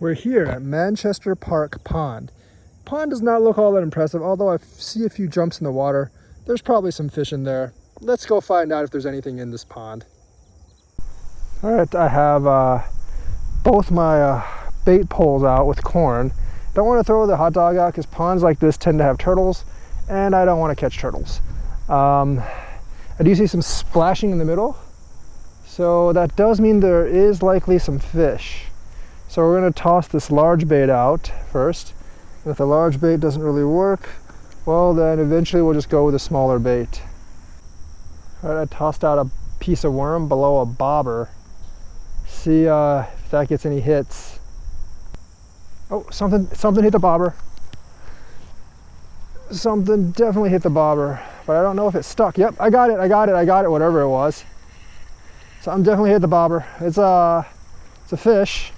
We're here at Manchester Park Pond. Pond does not look all that impressive, although I see a few jumps in the water. There's probably some fish in there. Let's go find out if there's anything in this pond. All right, I have both my bait poles out with corn. Don't want to throw the hot dog out because ponds like this tend to have turtles, and I don't want to catch turtles. I do see some splashing in the middle, so that does mean there is likely some fish. So we're going to toss this large bait out first. And if the large bait doesn't really work, well then eventually we'll just go with a smaller bait. All right, I tossed out a piece of worm below a bobber. See if that gets any hits. Oh, something hit the bobber. Something definitely hit the bobber, but I don't know if it stuck. Yep, I got it, whatever it was. Something definitely hit the bobber. It's a fish.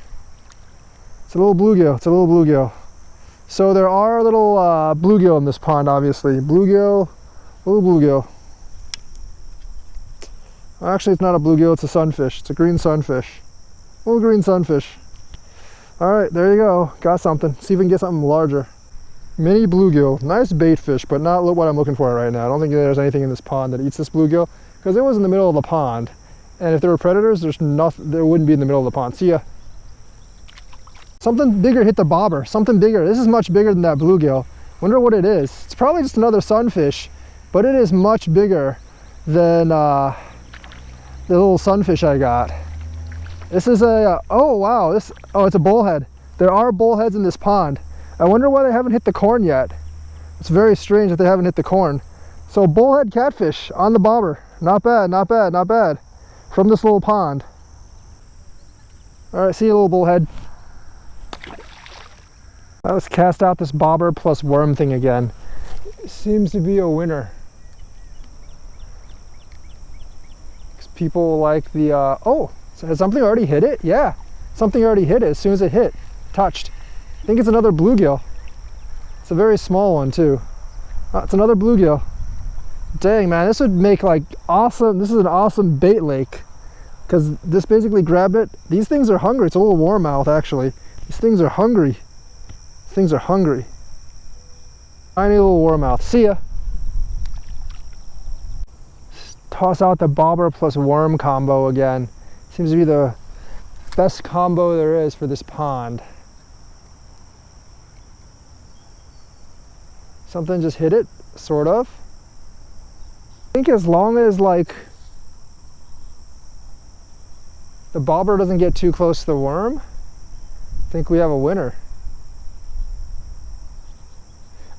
It's a little bluegill. So there are little bluegill in this pond, obviously. Little bluegill. Actually, it's not a bluegill, it's a sunfish. It's a green sunfish. Little green sunfish. All right, there you go. Got something. See if we can get something larger. Mini bluegill. Nice bait fish, but not what I'm looking for right now. I don't think there's anything in this pond that eats this bluegill, because it was in the middle of the pond. And if there were predators, there wouldn't be in the middle of the pond. See ya. Something bigger hit the bobber. Something bigger. This is much bigger than that bluegill. Wonder what it is. It's probably just another sunfish, but it is much bigger than the little sunfish I got. This is a oh wow, it's a bullhead. There are bullheads in this pond. I wonder why they haven't hit the corn yet. It's very strange that they haven't hit the corn. So bullhead catfish on the bobber. Not bad, not bad, not bad. From this little pond. All right, see you, little bullhead. Let's cast out this bobber plus worm thing again. It seems to be a winner. People like the oh, so has something already hit it? Yeah, something already hit it as soon as it hit, touched. I think it's another bluegill. It's a very small one too. It's another bluegill. Dang man, this would make like awesome. This is an awesome bait lake because this basically grabbed it. These things are hungry. It's a little warmouth actually. These things are hungry. Things are hungry. Tiny little warmouth. See ya. Toss out the bobber plus worm combo again. Seems to be the best combo there is for this pond. Something just hit it, sort of. I think as long as like the bobber doesn't get too close to the worm, I think we have a winner.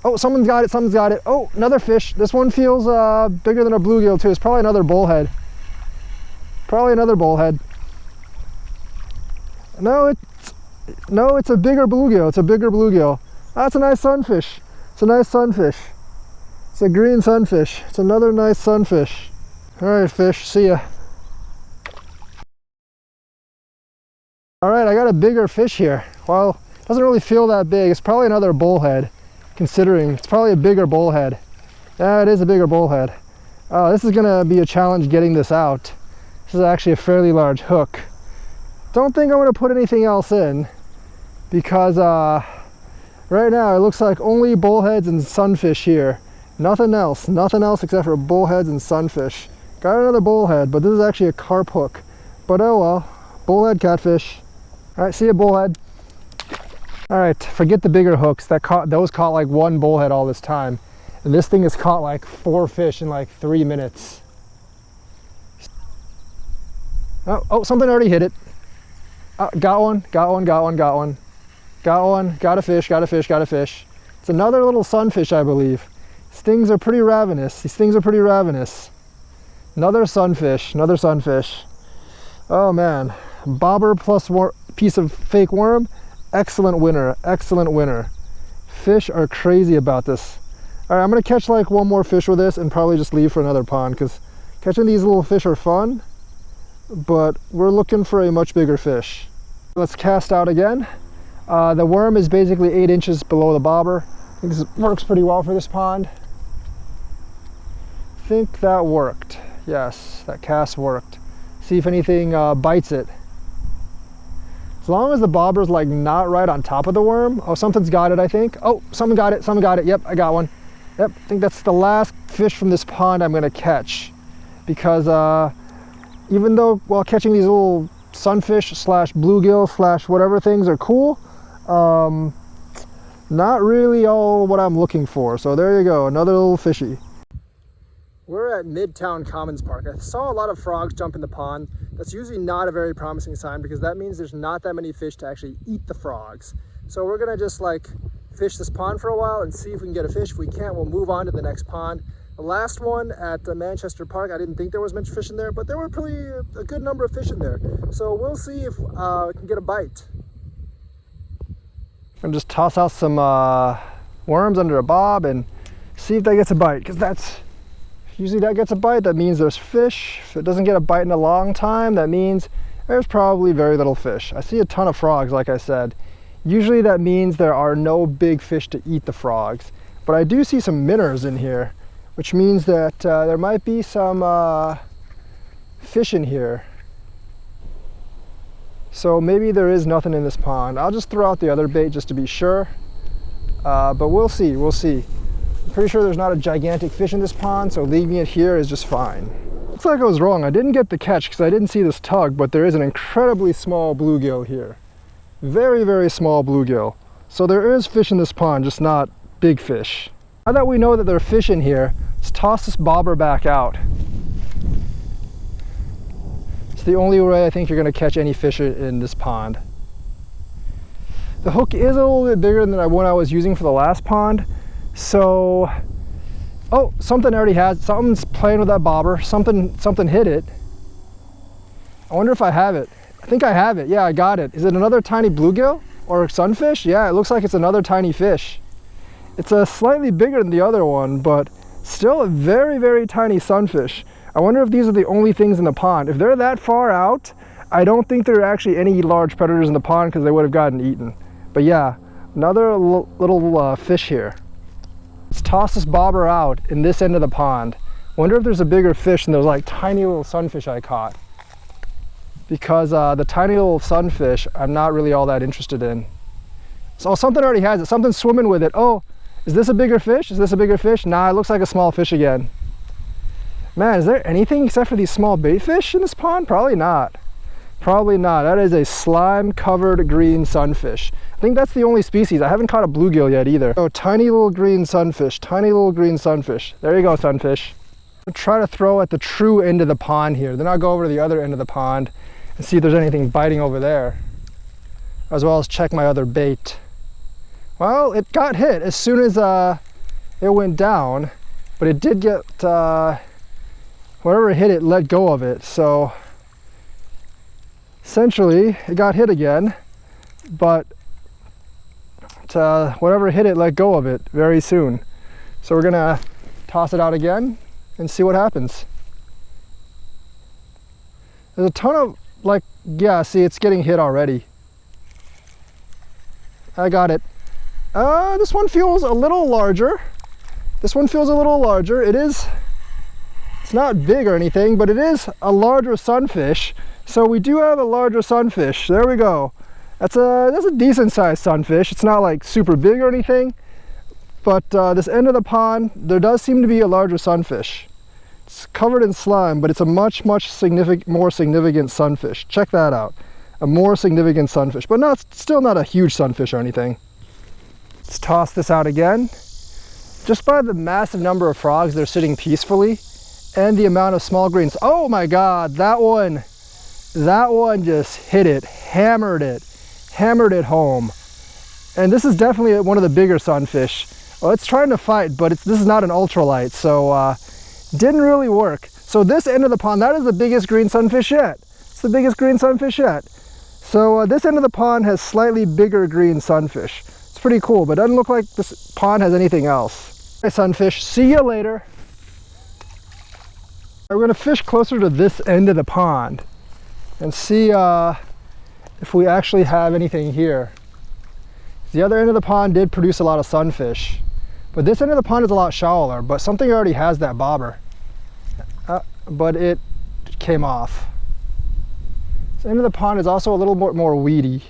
Oh, someone's got it, Oh, another fish. This one feels bigger than a bluegill too. It's probably another bullhead. No, it's a bigger bluegill. That's a nice sunfish. It's a green sunfish. It's another nice sunfish. All right, fish, see ya. All right, I got a bigger fish here. Well, it doesn't really feel that big. It's probably another bullhead. Considering it's probably a bigger bullhead. Yeah, it is a bigger bullhead. This is gonna be a challenge getting this out. This is actually a fairly large hook. Don't think I'm gonna put anything else in because right now it looks like only bullheads and sunfish here. Nothing else except for bullheads and sunfish. Got another bullhead, but this is actually a carp hook. But oh well, bullhead catfish. All right, see ya, bullhead. All right, forget the bigger hooks. Those caught like one bullhead all this time. And this thing has caught like 4 fish in like 3 minutes. Oh, something already hit it. Got one. Got a fish. It's another little sunfish, I believe. These things are pretty ravenous. Another sunfish. Oh man, bobber plus piece of fake worm. Excellent winner. Fish are crazy about this. All right, I'm gonna catch like one more fish with this and probably just leave for another pond because catching these little fish are fun, but we're looking for a much bigger fish. Let's cast out again. The worm is basically 8 inches below the bobber. I think this works pretty well for this pond. I think that worked. Yes, that cast worked. See if anything bites it. As long as the bobber's like not right on top of the worm. Oh, something's got it, I think. Oh, someone got it. Yep, I got one. Yep, I think that's the last fish from this pond I'm gonna catch. Because even though while catching these little sunfish slash bluegill slash whatever things are cool, not really all what I'm looking for. So there you go, another little fishy. We're at Midtown Commons Park. I saw a lot of frogs jump in the pond. That's usually not a very promising sign because that means there's not that many fish to actually eat the frogs. So we're gonna just like fish this pond for a while and see if we can get a fish. If we can't, we'll move on to the next pond. The last one at Manchester Park, I didn't think there was much fish in there, but there were pretty a good number of fish in there. So we'll see if we can get a bite. I'm gonna just toss out some worms under a bob and see if that gets a bite, because that's usually that gets a bite. That means there's fish. If it doesn't get a bite in a long time, that means there's probably very little fish. I see a ton of frogs, like I said. Usually that means there are no big fish to eat the frogs, but I do see some minnows in here, which means that there might be some fish in here. So maybe there is nothing in this pond. I'll just throw out the other bait just to be sure, but we'll see. I'm pretty sure there's not a gigantic fish in this pond, so leaving it here is just fine. Looks like I was wrong. I didn't get the catch because I didn't see this tug, but there is an incredibly small bluegill here. Very, very small bluegill. So there is fish in this pond, just not big fish. Now that we know that there are fish in here, let's toss this bobber back out. It's the only way I think you're going to catch any fish in this pond. The hook is a little bit bigger than the one I was using for the last pond. So, oh, something already has, something's playing with that bobber. Something hit it. I wonder if I have it. I think I have it. Yeah, I got it. Is it another tiny bluegill or sunfish? Yeah, it looks like it's another tiny fish. It's a slightly bigger than the other one, but still a very, very tiny sunfish. I wonder if these are the only things in the pond. If they're that far out, I don't think there are actually any large predators in the pond because they would have gotten eaten. But yeah, another little fish here. Let's toss this bobber out in this end of the pond. Wonder if there's a bigger fish than those like tiny little sunfish I caught. Because the tiny little sunfish, I'm not really all that interested in. So something already has it. Something's swimming with it. Oh, is this a bigger fish? Is this a bigger fish? Nah, it looks like a small fish again. Man, is there anything except for these small bait fish in this pond? Probably not. Probably not. That is a slime-covered green sunfish. I think that's the only species. I haven't caught a bluegill yet either. Oh, tiny little green sunfish. Tiny little green sunfish. There you go, sunfish. I'll try to throw at the true end of the pond here. Then I'll go over to the other end of the pond and see if there's anything biting over there, as well as check my other bait. Well, it got hit as soon as it went down, but it did get, whatever hit it let go of it. So essentially it got hit again, but whatever hit it let go of it very soon. So we're gonna toss it out again and see what happens. There's a ton of, like, yeah, see, it's getting hit already. I got it. This one feels a little larger. This one feels a little larger. It's not big or anything, but it is a larger sunfish. So we do have a larger sunfish. There we go. That's a decent sized sunfish. It's not like super big or anything, but this end of the pond, there does seem to be a larger sunfish. It's covered in slime, but it's a much more significant sunfish. Check that out. A more significant sunfish, but still not a huge sunfish or anything. Let's toss this out again. Just by the massive number of frogs that are sitting peacefully and the amount of small greens. Oh my God, that one just hit it, hammered it home. And this is definitely one of the bigger sunfish. Well, it's trying to fight, but this is not an ultralight, so didn't really work. So this end of the pond, that is the biggest green sunfish yet. It's the biggest green sunfish yet. So this end of the pond has slightly bigger green sunfish. It's pretty cool, but it doesn't look like this pond has anything else. Hey sunfish, see you later. We're gonna fish closer to this end of the pond and see if we actually have anything here. The other end of the pond did produce a lot of sunfish, but this end of the pond is a lot shallower, but something already has that bobber. But it came off. This end of the pond is also a little more weedy.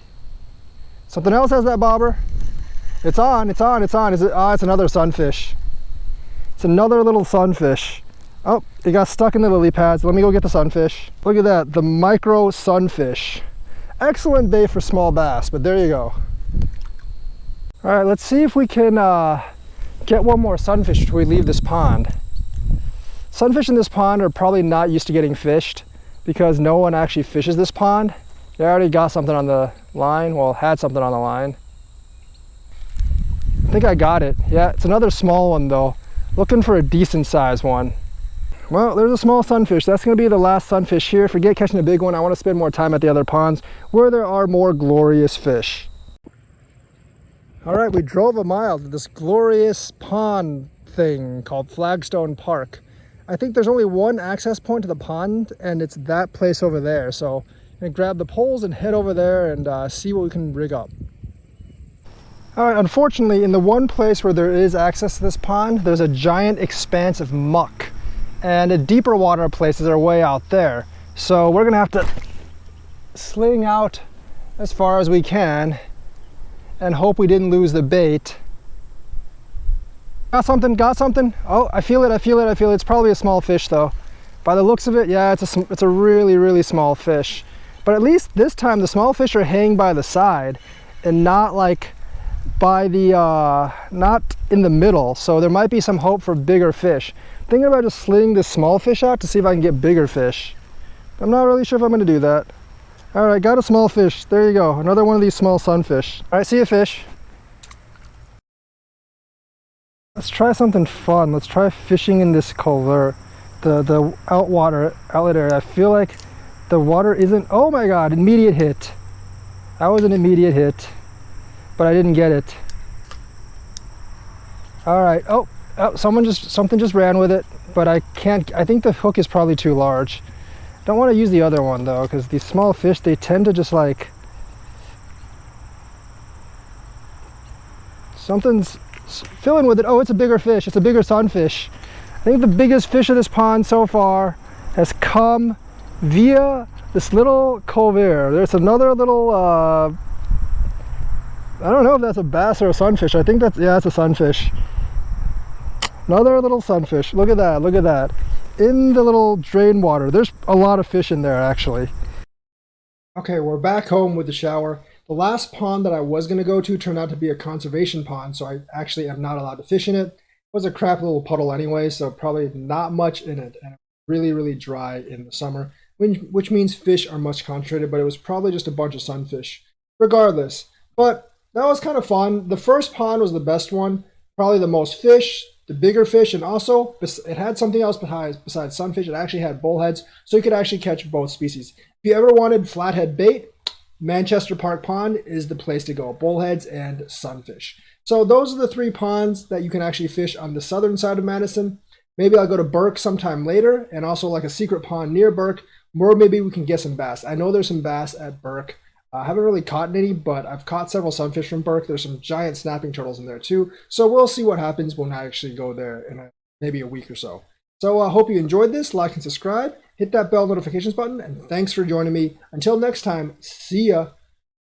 Something else has that bobber. It's on, it's on, it's on. Is it? Ah, it's another sunfish. It's another little sunfish. Oh, it got stuck in the lily pads. Let me go get the sunfish. Look at that, the micro sunfish. Excellent bait for small bass, but there you go. All right, let's see if we can get one more sunfish before we leave this pond. Sunfish in this pond are probably not used to getting fished because no one actually fishes this pond. They already got something on the line, well, had something on the line. I think I got it. Yeah, it's another small one though. Looking for a decent sized one. Well, there's a small sunfish. That's going to be the last sunfish here. Forget catching a big one. I want to spend more time at the other ponds where there are more glorious fish. All right, we drove a mile to this glorious pond thing called Flagstone Park. I think there's only one access point to the pond, and it's that place over there. So I'm going to grab the poles and head over there and see what we can rig up. All right, unfortunately, in the one place where there is access to this pond, there's a giant expanse of muck. And the deeper water places are way out there. So we're gonna have to sling out as far as we can and hope we didn't lose the bait. Got something, got something. Oh, I feel it, I feel it, I feel it. It's probably a small fish though. By the looks of it, yeah, it's a really, really small fish. But at least this time the small fish are hanging by the side and not like by the, not in the middle. So there might be some hope for bigger fish. Thinking about just slinging this small fish out to see if I can get bigger fish. I'm not really sure if I'm going to do that. All right, got a small fish. There you go. Another one of these small sunfish. All right, see you, fish. Let's try something fun. Let's try fishing in this culvert, the outlet area. I feel like the water isn't. Oh my God! Immediate hit. That was an immediate hit, but I didn't get it. All right. Oh. Oh, something just ran with it, but I think the hook is probably too large. Don't want to use the other one though, because these small fish, they tend to just like, something's filling with it. Oh, it's a bigger fish. It's a bigger sunfish. I think the biggest fish of this pond so far has come via this little cove here. There's another little, I don't know if that's a bass or a sunfish. I think that's, yeah, it's a sunfish. Another little sunfish. Look at that, look at that. In the little drain water. There's a lot of fish in there actually. Okay, we're back home with the shower. The last pond that I was going to go to turned out to be a conservation pond, so I actually am not allowed to fish in it. It was a crap little puddle anyway, so probably not much in it. And really, really dry in the summer, which means fish are much concentrated, but it was probably just a bunch of sunfish. Regardless, but that was kind of fun. The first pond was the best one. Probably the most fish, the bigger fish, and also it had something else besides sunfish. It actually had bullheads, so you could actually catch both species. If you ever wanted flathead bait, Manchester Park Pond is the place to go. Bullheads and sunfish. So those are the three ponds that you can actually fish on the southern side of Madison. Maybe I'll go to Burke sometime later, and also like a secret pond near Burke, or maybe we can get some bass. I know there's some bass at Burke. I haven't really caught any, but I've caught several sunfish from Burke. There's some giant snapping turtles in there too. So we'll see what happens when I actually go there in maybe a week or so. So I hope you enjoyed this. Like and subscribe. Hit that bell notifications button. And thanks for joining me. Until next time, see ya.